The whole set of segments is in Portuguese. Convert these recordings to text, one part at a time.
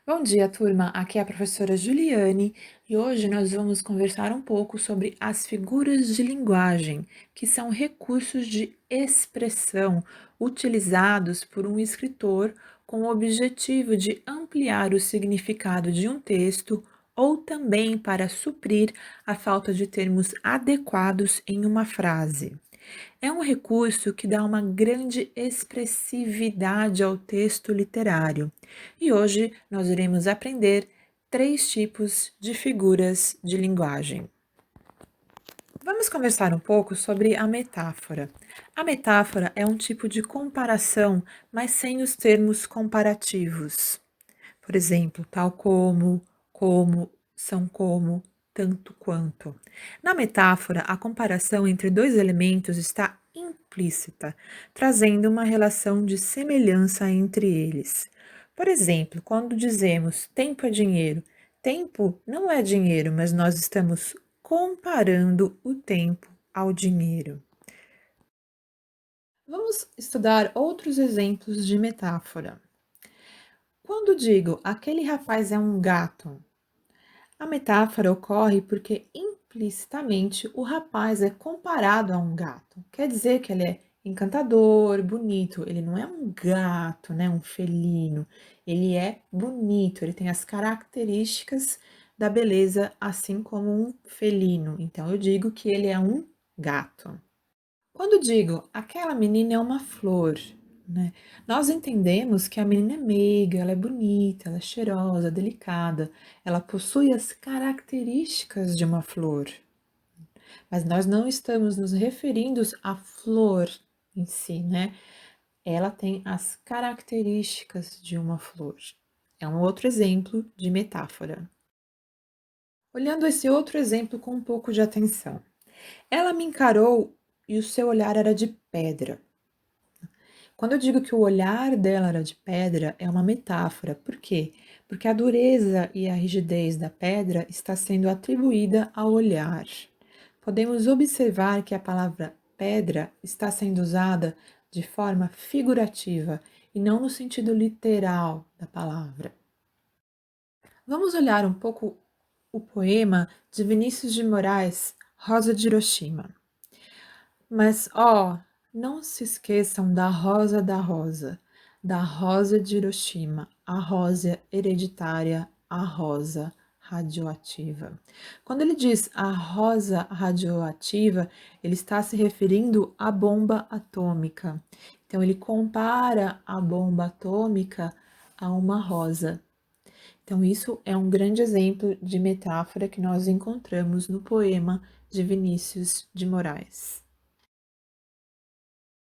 Bom dia, turma. Aqui é a professora Juliane e hoje nós vamos conversar um pouco sobre as figuras de linguagem, que são recursos de expressão utilizados por um escritor com o objetivo de ampliar o significado de um texto ou também para suprir a falta de termos adequados em uma frase. É um recurso que dá uma grande expressividade ao texto literário. E hoje nós iremos aprender três tipos de figuras de linguagem. Vamos conversar um pouco sobre a metáfora. A metáfora é um tipo de comparação, mas sem os termos comparativos. Por exemplo, tal como, são como, tanto quanto. Na metáfora, a comparação entre dois elementos está implícita, trazendo uma relação de semelhança entre eles. Por exemplo, quando dizemos tempo é dinheiro, tempo não é dinheiro, mas nós estamos comparando o tempo ao dinheiro. Vamos estudar outros exemplos de metáfora. Quando digo aquele rapaz é um gato, a metáfora ocorre porque implicitamente o rapaz é comparado a um gato. Quer dizer que ele é encantador, bonito. Ele não é um gato, né, um felino. Ele é bonito, ele tem as características da beleza, assim como um felino. Então eu digo que ele é um gato. Quando digo aquela menina é uma flor, né? Nós entendemos que a menina é meiga, ela é bonita, ela é cheirosa, delicada, ela possui as características de uma flor, mas nós não estamos nos referindo à flor em si, né? Ela tem as características de uma flor. É um outro exemplo de metáfora. Olhando esse outro exemplo com um pouco de atenção. Ela me encarou e o seu olhar era de pedra. Quando eu digo que o olhar dela era de pedra, é uma metáfora. Por quê? Porque a dureza e a rigidez da pedra está sendo atribuída ao olhar. Podemos observar que a palavra pedra está sendo usada de forma figurativa e não no sentido literal da palavra. Vamos olhar um pouco o poema de Vinícius de Moraes, Rosa de Hiroshima. Mas, ó, não se esqueçam da rosa de Hiroshima, a rosa hereditária, a rosa radioativa. Quando ele diz a rosa radioativa, ele está se referindo à bomba atômica. Então, ele compara a bomba atômica a uma rosa. Então, isso é um grande exemplo de metáfora que nós encontramos no poema de Vinícius de Moraes.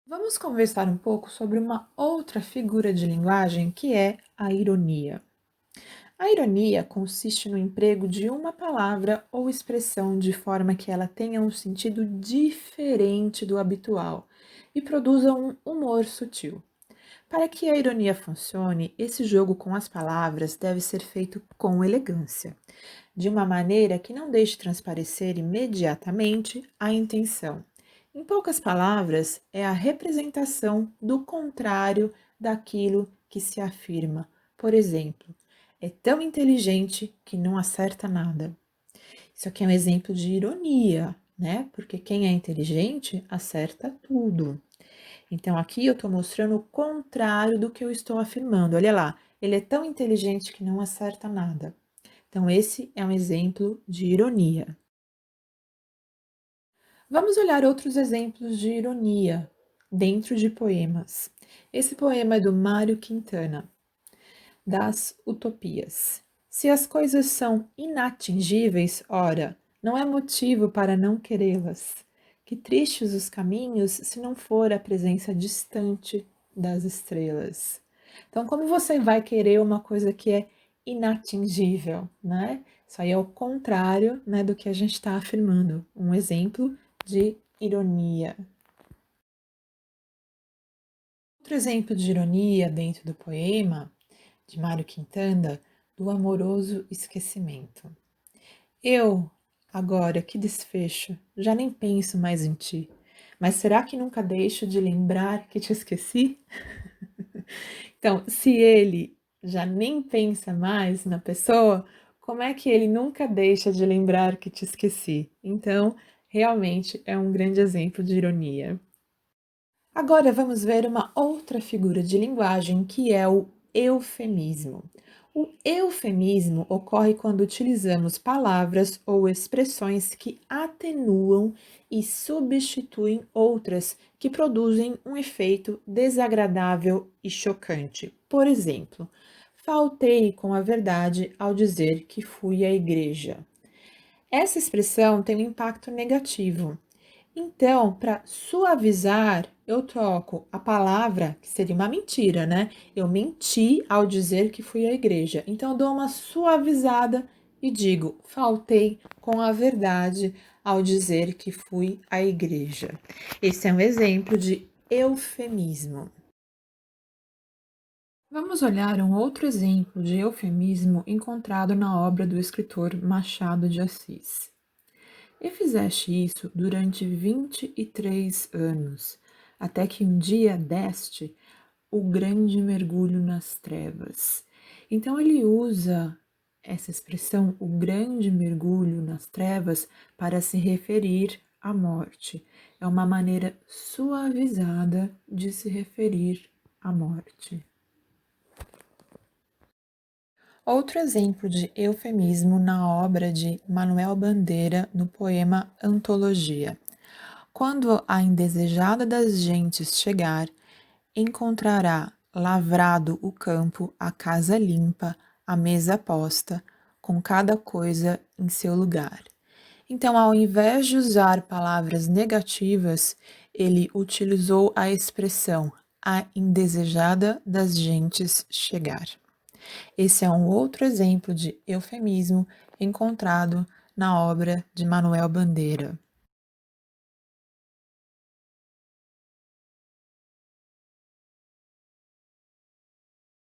Vamos conversar um pouco sobre uma outra figura de linguagem que é a ironia. A ironia consiste no emprego de uma palavra ou expressão de forma que ela tenha um sentido diferente do habitual e produza um humor sutil. Para que a ironia funcione, esse jogo com as palavras deve ser feito com elegância, de uma maneira que não deixe transparecer imediatamente a intenção. Em poucas palavras, é a representação do contrário daquilo que se afirma. Por exemplo, é tão inteligente que não acerta nada. Isso aqui é um exemplo de ironia, né? Porque quem é inteligente acerta tudo. Então, aqui eu estou mostrando o contrário do que eu estou afirmando. Olha lá, ele é tão inteligente que não acerta nada. Então, esse é um exemplo de ironia. Vamos olhar outros exemplos de ironia dentro de poemas. Esse poema é do Mário Quintana, das Utopias. Se as coisas são inatingíveis, ora, não é motivo para não querê-las. Que tristes os caminhos se não for a presença distante das estrelas. Então, como você vai querer uma coisa que é inatingível, né? Isso aí é o contrário, né, do que a gente está afirmando. Um exemplo de ironia. Outro exemplo de ironia dentro do poema de Mário Quintana, do amoroso esquecimento. Eu, agora que desfecho, já nem penso mais em ti, mas será que nunca deixo de lembrar que te esqueci? Então, se ele já nem pensa mais na pessoa, como é que ele nunca deixa de lembrar que te esqueci? Então, realmente é um grande exemplo de ironia. Agora vamos ver uma outra figura de linguagem que é o eufemismo. O eufemismo ocorre quando utilizamos palavras ou expressões que atenuam e substituem outras que produzem um efeito desagradável e chocante. Por exemplo, faltei com a verdade ao dizer que fui à igreja. Essa expressão tem um impacto negativo. Então, para suavizar, eu troco a palavra, que seria uma mentira, né? Eu menti ao dizer que fui à igreja. Então, eu dou uma suavizada e digo: faltei com a verdade ao dizer que fui à igreja. Esse é um exemplo de eufemismo. Vamos olhar um outro exemplo de eufemismo encontrado na obra do escritor Machado de Assis. E fizeste isso durante 23 anos, até que um dia deste o grande mergulho nas trevas. Então ele usa essa expressão, o grande mergulho nas trevas, para se referir à morte. É uma maneira suavizada de se referir à morte. Outro exemplo de eufemismo na obra de Manuel Bandeira, no poema Antologia. Quando a indesejada das gentes chegar, encontrará lavrado o campo, a casa limpa, a mesa posta, com cada coisa em seu lugar. Então, ao invés de usar palavras negativas, ele utilizou a expressão a indesejada das gentes chegar. Esse é um outro exemplo de eufemismo encontrado na obra de Manuel Bandeira.